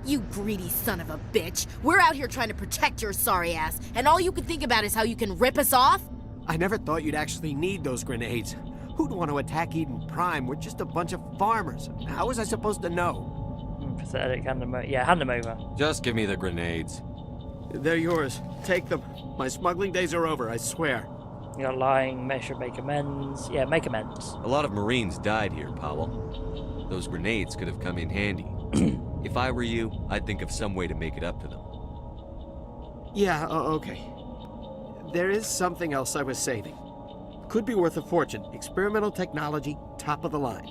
You greedy son of a bitch. We're out here trying to protect your sorry ass, and all you can think about is how you can rip us off? I never thought you'd actually need those grenades. Who'd want to attack Eden Prime? We're just a bunch of farmers. How was I supposed to know? Pathetic. Hand them over. Just give me the grenades. They're yours. Take them. My smuggling days are over, I swear. You're lying, make amends. Yeah, make amends. A lot of Marines died here, Powell. Those grenades could have come in handy. If I were you, I'd think of some way to make it up to them. Yeah, okay. There is something else I was saving. Could be worth a fortune. Experimental technology, top of the line.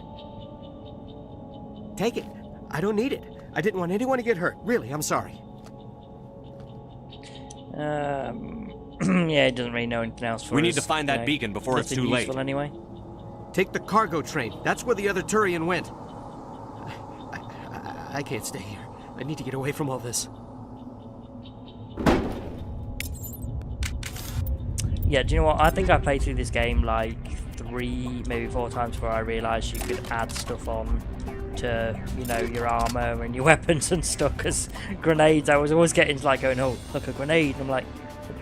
Take it. I don't need it. I didn't want anyone to get hurt. Really, I'm sorry. Yeah, it doesn't really know anything else for us. We need to find that beacon before it's too late. Anyway. Take the cargo train. That's where the other Turian went. I can't stay here. I need to get away from all this. Yeah, do you know what? I think I played through this game like 3, maybe 4 times before I realised you could add stuff on to, you know, your armour and your weapons and stuff. Because grenades, I was always getting like going, oh, look, a grenade. And I'm like,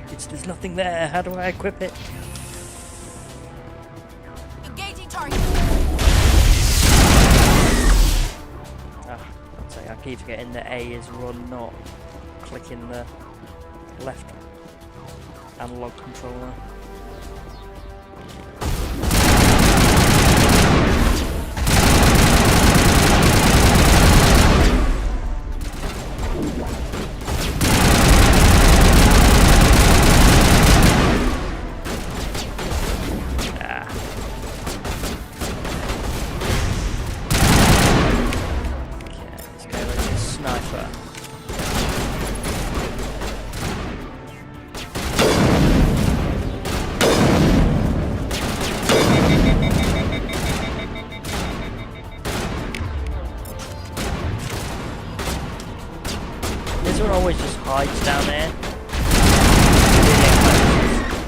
there's nothing there. How do I equip it? Engaging target. I'd say I keep forgetting that A is run, not clicking the left analog controller. This one always just hides down there.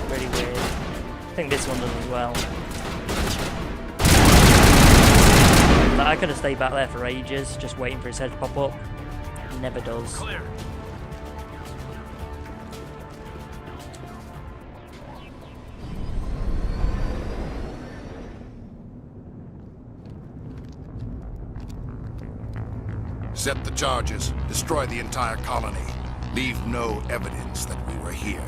Really weird. I think this one does as well. But I could have stayed back there for ages, just waiting for his head to pop up. It never does. Clear. Set the charges. Destroy the entire colony. Leave no evidence that we were here.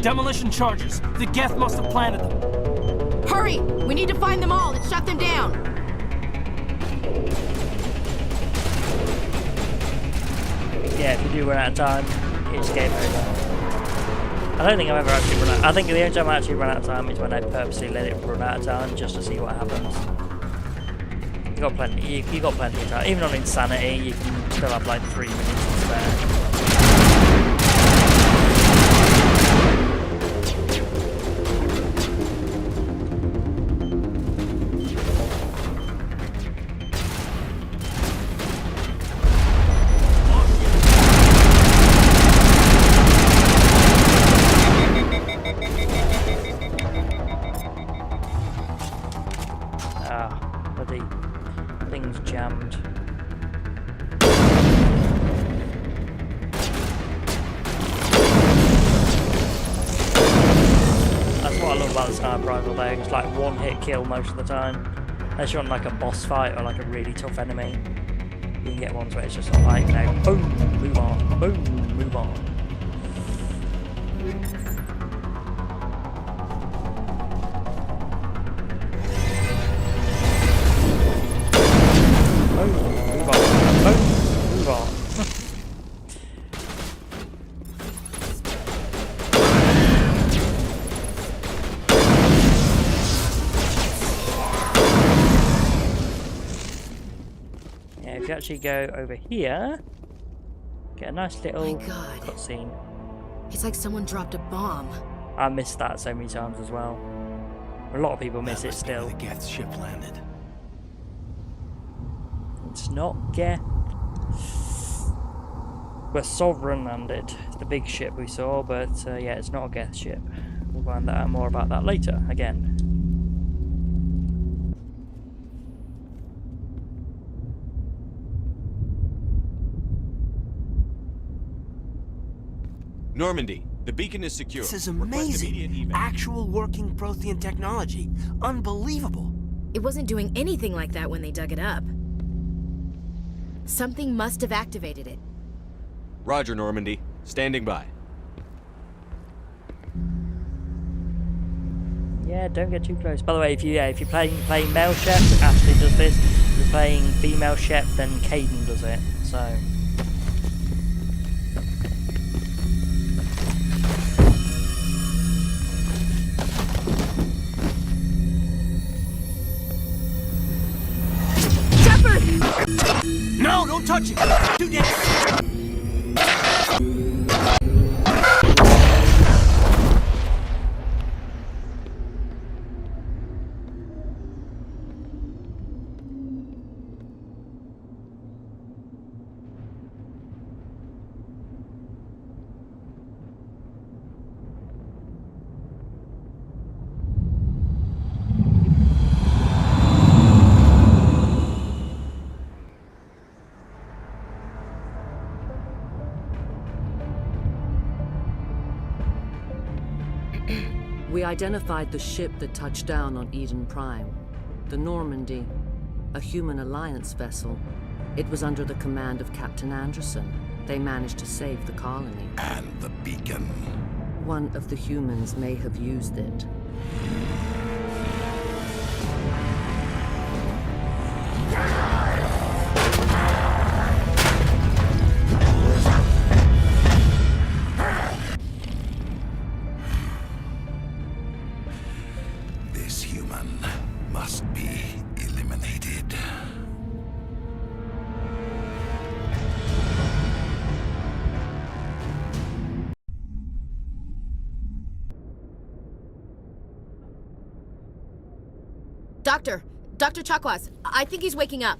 Demolition charges. The geth must have planted them. Hurry! We need to find them all and shut them down. Yeah, if you do run out of time, it's game over. I don't think I've ever actually run out. I think the only time I actually run out of time is when I purposely let it run out of time just to see what happens. You got plenty. You got plenty of time. Even on insanity, you can still have like 3 minutes to spare. Thing's jammed. That's what I love about the sniper rifle though, it's like one hit kill most of the time. Unless you're on like a boss fight or like a really tough enemy. You can get ones where it's just sort of like, you know, boom, move on, boom, move on. If you actually go over here, get a nice little cutscene. It's like someone dropped a bomb. I missed that so many times as well. A lot of people miss it still. The geth ship landed. It's not geth. Where Sovereign landed. It's the big ship we saw, but yeah, it's not a geth ship. We'll find out more about that later, again. Normandy, the beacon is secure. This is amazing. Actual working Prothean technology. Unbelievable. It wasn't doing anything like that when they dug it up. Something must have activated it. Roger, Normandy. Standing by. Yeah, don't get too close. By the way, if you're playing male Shep, Ashley does this. If you're playing female Shep, then Caden does it. So. No, don't touch it! Do this! We identified the ship that touched down on Eden Prime. The Normandy, a human alliance vessel. It was under the command of Captain Anderson. They managed to save the colony. And the beacon. One of the humans may have used it. This human must be eliminated. Dr. Chakwas, I think he's waking up.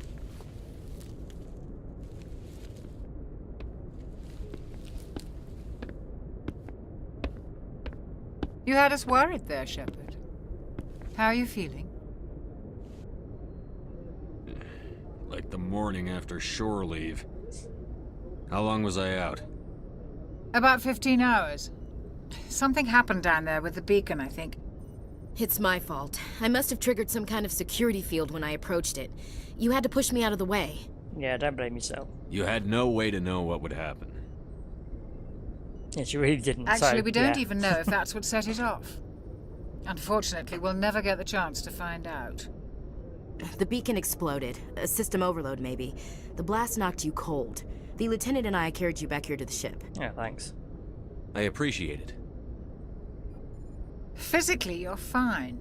You had us worried there, Shepard. How are you feeling? Like the morning after shore leave. How long was I out? About 15 hours. Something happened down there with the beacon, I think. It's my fault. I must have triggered some kind of security field when I approached it. You had to push me out of the way. Yeah, don't blame yourself. You had no way to know what would happen. Yes, you really didn't. Actually, so, we don't yeah. even know if that's what set it off. Unfortunately, we'll never get the chance to find out. The beacon exploded. A system overload, maybe. The blast knocked you cold. The lieutenant and I carried you back here to the ship. Yeah, thanks. I appreciate it. Physically, you're fine.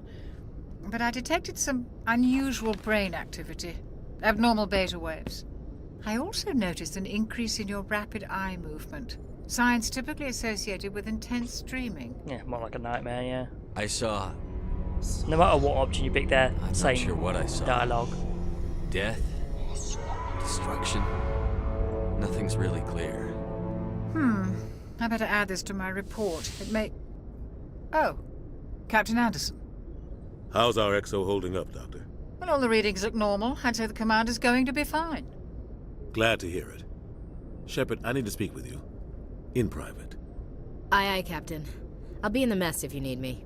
But I detected some unusual brain activity. Abnormal beta waves. I also noticed an increase in your rapid eye movement. Signs typically associated with intense dreaming. Yeah, more like a nightmare, yeah. I saw... No matter what option you pick there, I'm same not sure what I saw. dialogue. Death? Destruction? Nothing's really clear. I better add this to my report. It may... Oh, Captain Anderson. How's our XO holding up, Doctor? Well, all the readings look normal. I'd say the commander's going to be fine. Glad to hear it. Shepard, I need to speak with you. In private. Aye, aye, Captain. I'll be in the mess if you need me.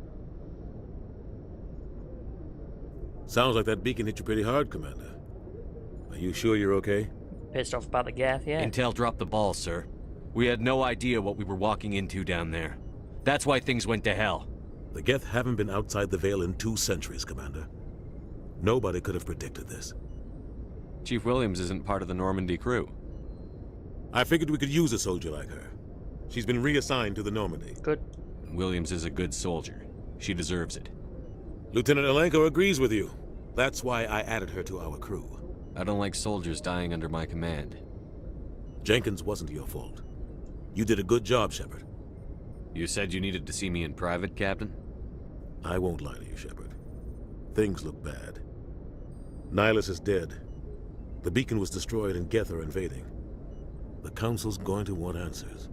Sounds like that beacon hit you pretty hard, Commander. Are you sure you're okay? Pissed off about the geth, yeah. Intel dropped the ball, sir. We had no idea what we were walking into down there. That's why things went to hell. The geth haven't been outside the Veil in 2 centuries, Commander. Nobody could have predicted this. Chief Williams isn't part of the Normandy crew. I figured we could use a soldier like her. She's been reassigned to the Normandy. Good. Williams is a good soldier. She deserves it. Lieutenant Alenko agrees with you. That's why I added her to our crew. I don't like soldiers dying under my command. Jenkins wasn't your fault. You did a good job, Shepard. You said you needed to see me in private, Captain? I won't lie to you, Shepard. Things look bad. Nihilus is dead. The beacon was destroyed and geth are invading. The Council's going to want answers.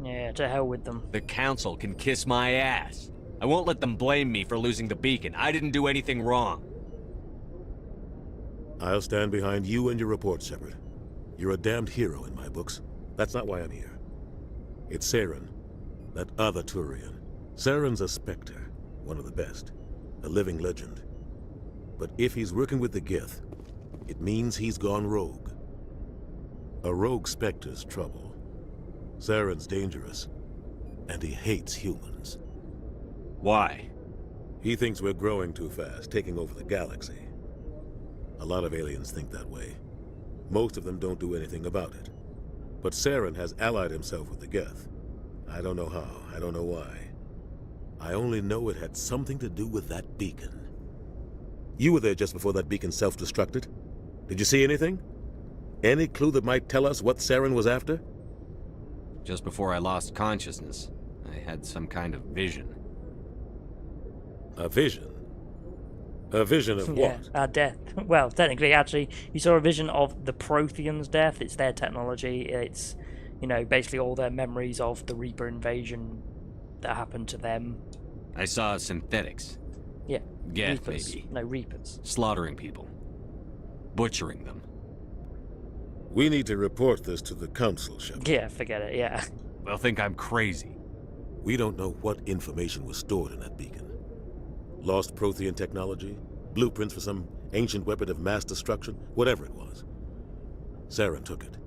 Yeah, to hell with them. The Council can kiss my ass. I won't let them blame me for losing the beacon. I didn't do anything wrong. I'll stand behind you and your report, Shepard. You're a damned hero in my books. That's not why I'm here. It's Saren, that other Turian. Saren's a Spectre, one of the best. A living legend. But if he's working with the geth, it means he's gone rogue. A rogue Spectre's trouble. Saren's dangerous, and he hates humans. Why? He thinks we're growing too fast, taking over the galaxy. A lot of aliens think that way. Most of them don't do anything about it. But Saren has allied himself with the geth. I don't know how, I don't know why. I only know it had something to do with that beacon. You were there just before that beacon self-destructed. Did you see anything? Any clue that might tell us what Saren was after? Just before I lost consciousness, I had some kind of vision. A vision? A vision of Yeah, what? our death. Well, technically, actually, you saw a vision of the Protheans' death. It's their technology. It's, you know, basically all their memories of the Reaper invasion that happened to them. I saw synthetics. Yeah. Geth, Reapers. maybe. No, Reapers. Slaughtering people. Butchering them. We need to report this to the Council, Shepard. Yeah, forget it, yeah. They'll think I'm crazy. We don't know what information was stored in that beacon. Lost Prothean technology, blueprints for some ancient weapon of mass destruction, whatever it was. Saren took it.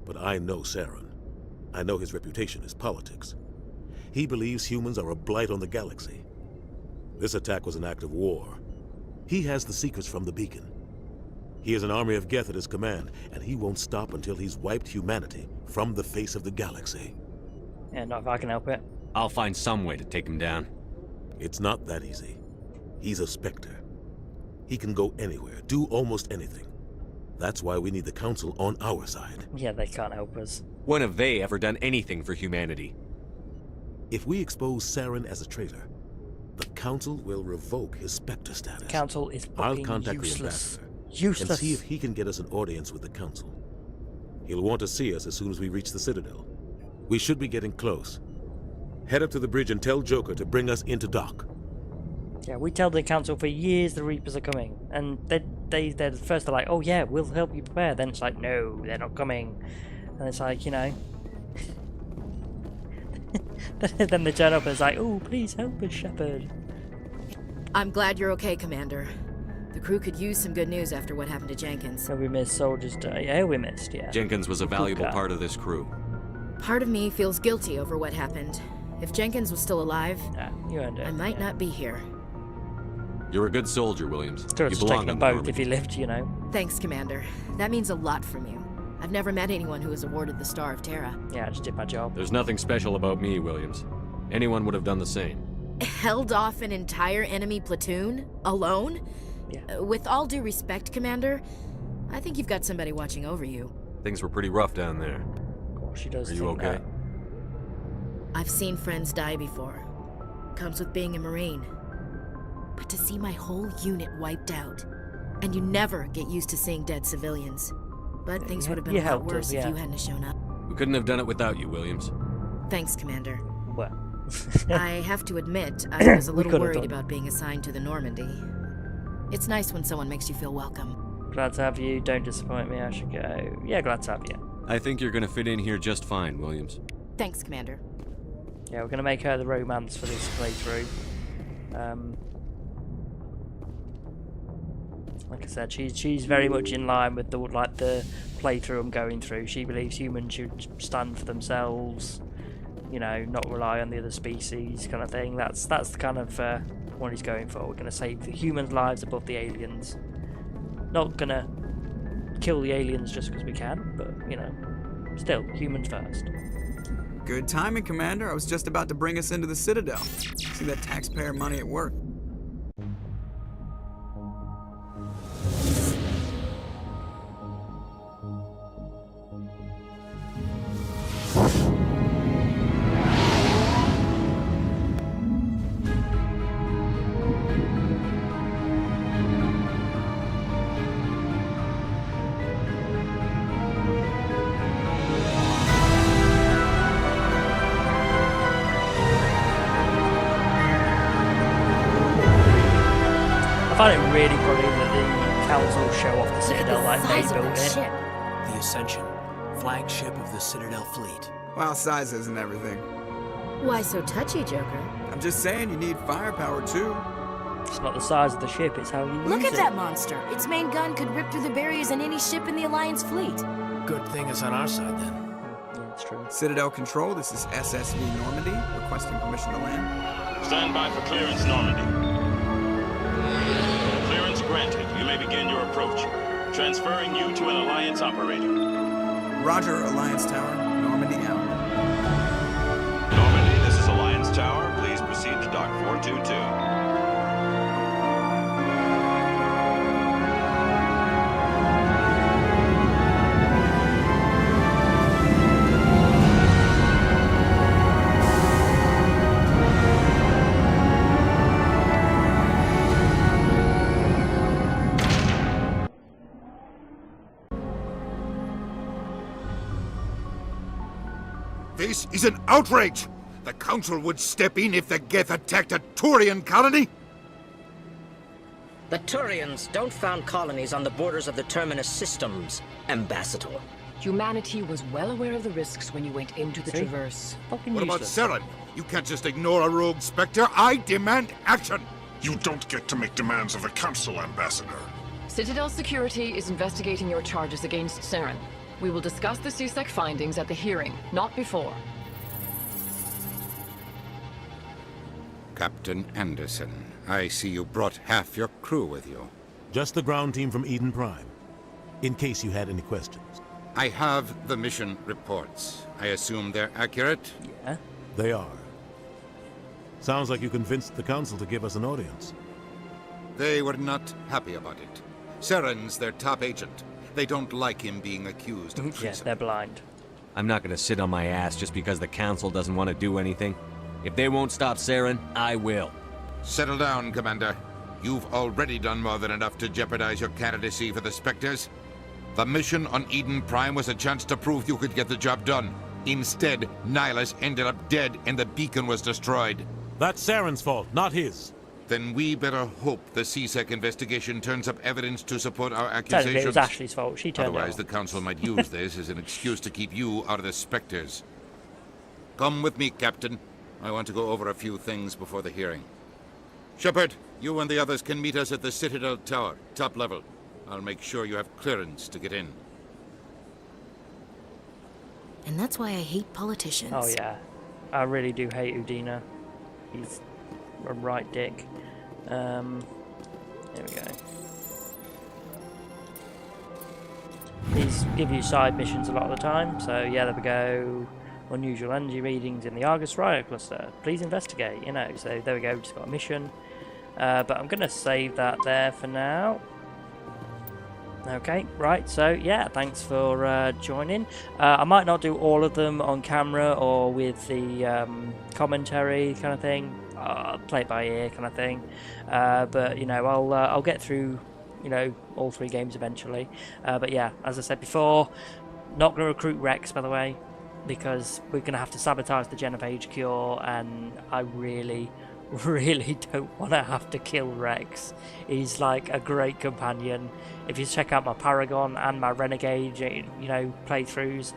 But I know Saren. I know his reputation is politics. He believes humans are a blight on the galaxy. This attack was an act of war. He has the secrets from the beacon. He has an army of geth at his command, and he won't stop until he's wiped humanity from the face of the galaxy. Yeah, not if I can help it. I'll find some way to take him down. It's not that easy. He's a Spectre. He can go anywhere, do almost anything. That's why we need the Council on our side. Yeah, they can't help us. When have they ever done anything for humanity? If we expose Saren as a traitor, the Council will revoke his Spectre status. Council is I'll fucking contact useless. the ambassador Useless. and see if he can get us an audience with the Council. He'll want to see us as soon as we reach the Citadel. We should be getting close. Head up to the bridge and tell Joker to bring us into dock. Yeah, we tell the Council for years the Reapers are coming, and they're first they're like, oh yeah, we'll help you prepare. Then it's like, no, they're not coming, and it's like, you know. Then they turn up and it's like, oh, please help us, Shepard. I'm glad you're okay, Commander. The crew could use some good news after what happened to Jenkins. So we missed Soldiers Day. Yeah, we missed, yeah. Jenkins was a valuable part of this crew. Part of me feels guilty over what happened. If Jenkins was still alive, you earned it, I might not be here. You're a good soldier, Williams. Could You have belong taken a on the boat Normandy. if he lived, you know. Thanks, Commander. That means a lot from you. I've never met anyone who was awarded the Star of Terra. Yeah, I just did my job. There's nothing special about me, Williams. Anyone would have done the same. Held off an entire enemy platoon? Alone? Yeah. With all due respect, Commander, I think you've got somebody watching over you. Things were pretty rough down there. Well, she does Are you think okay? that. I've seen friends die before. Comes with being a Marine. But to see my whole unit wiped out, and you never get used to seeing dead civilians. But things would have been You a lot helped worse us, if yeah. you hadn't shown up. We couldn't have done it without you, Williams. Thanks, Commander. Well. I have to admit, I was a We little could've worried done. about being assigned to the Normandy. It's nice when someone makes you feel welcome. Glad to have you. Don't disappoint me. I should go. Yeah, glad to have you. I think you're gonna fit in here just fine, Williams. Thanks, Commander. Yeah, we're gonna make her the romance for this playthrough. Like I said, she's very much in line with the playthrough I'm going through. She believes humans should stand for themselves, you know, not rely on the other species, kind of thing. That's the kind of what he's going for. We're gonna save the humans' lives above the aliens. Not gonna kill the aliens just because we can, but you know, still humans first. Good timing, Commander. I was just about to bring us into the Citadel. See that taxpayer money at work. I find it really funny that the council show off the Citadel like they built it. The Ascension, flagship of the Citadel fleet. Well, size isn't everything. Why so touchy, Joker? I'm just saying you need firepower too. It's not the size of the ship, it's how you Look use at that monster. Its main gun could rip through the barriers in any ship in the Alliance fleet. Good thing it's on our side then. That's true. Citadel Control, this is SSV Normandy, requesting permission to land. Stand by for clearance, Normandy. Clearance granted. You may begin your approach. Transferring you to an Alliance operator. Roger, Alliance Tower. Normandy out. Normandy, this is Alliance Tower. Please proceed to Dock 422. This is an outrage! The Council would step in if the Geth attacked a Turian colony? The Turians don't found colonies on the borders of the Terminus systems, Ambassador. Humanity was well aware of the risks when you went into the Traverse. What about Saren? You can't just ignore a rogue Spectre. I demand action! You don't get to make demands of the Council, Ambassador. Citadel Security is investigating your charges against Saren. We will discuss the CSEC findings at the hearing, not before. Captain Anderson, I see you brought half your crew with you. Just the ground team from Eden Prime, in case you had any questions. I have the mission reports. I assume they're accurate? Yeah. They are. Sounds like you convinced the Council to give us an audience. They were not happy about it. Saren's their top agent. They don't like him being accused of treason. Yes, they're blind. I'm not gonna sit on my ass just because the Council doesn't want to do anything. If they won't stop Saren, I will. Settle down, Commander. You've already done more than enough to jeopardize your candidacy for the Spectres. The mission on Eden Prime was a chance to prove you could get the job done. Instead, Nihilus ended up dead and the beacon was destroyed. That's Saren's fault, not his. Then we better hope the CSEC investigation turns up evidence to support our accusations. It was Ashley's fault. She turned Otherwise, it the Council might use this as an excuse to keep you out of the Spectres. Come with me, Captain. I want to go over a few things before the hearing. Shepard, you and the others can meet us at the Citadel Tower, top level. I'll make sure you have clearance to get in. And that's why I hate politicians. Oh yeah, I really do hate Udina. He's a right dick. Here we go. These give you side missions a lot of the time. So yeah, there we go. Unusual energy readings in the Argus Riot Cluster. Please investigate, you know. So there we go, just got a mission. But I'm going to save that there for now. Okay, right, so yeah, thanks for joining. I might not do all of them on camera or with the commentary kind of thing. Play it by ear kind of thing. But, you know, I'll get through, you know, all 3 games eventually. But yeah, as I said before, not going to recruit Rex, by the way, because we're going to have to sabotage the Genophage cure, and I really don't want to have to kill Rex. He's like a great companion. If you check out my Paragon and my Renegade, you know, playthroughs,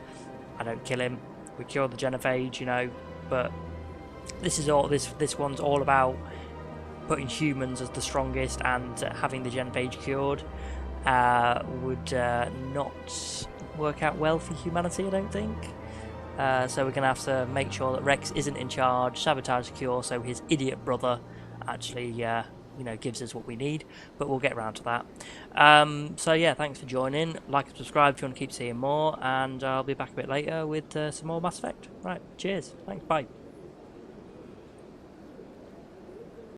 I don't kill him. We cure the Genophage, you know, but this is all. This one's all about putting humans as the strongest, and having the Genophage cured would not work out well for humanity, I don't think. So we're going to have to make sure that Rex isn't in charge, sabotage the cure, so his idiot brother actually, you know, gives us what we need. But we'll get around to that. So yeah, thanks for joining. Like and subscribe if you want to keep seeing more, and I'll be back a bit later with some more Mass Effect. Right, cheers. Thanks, bye.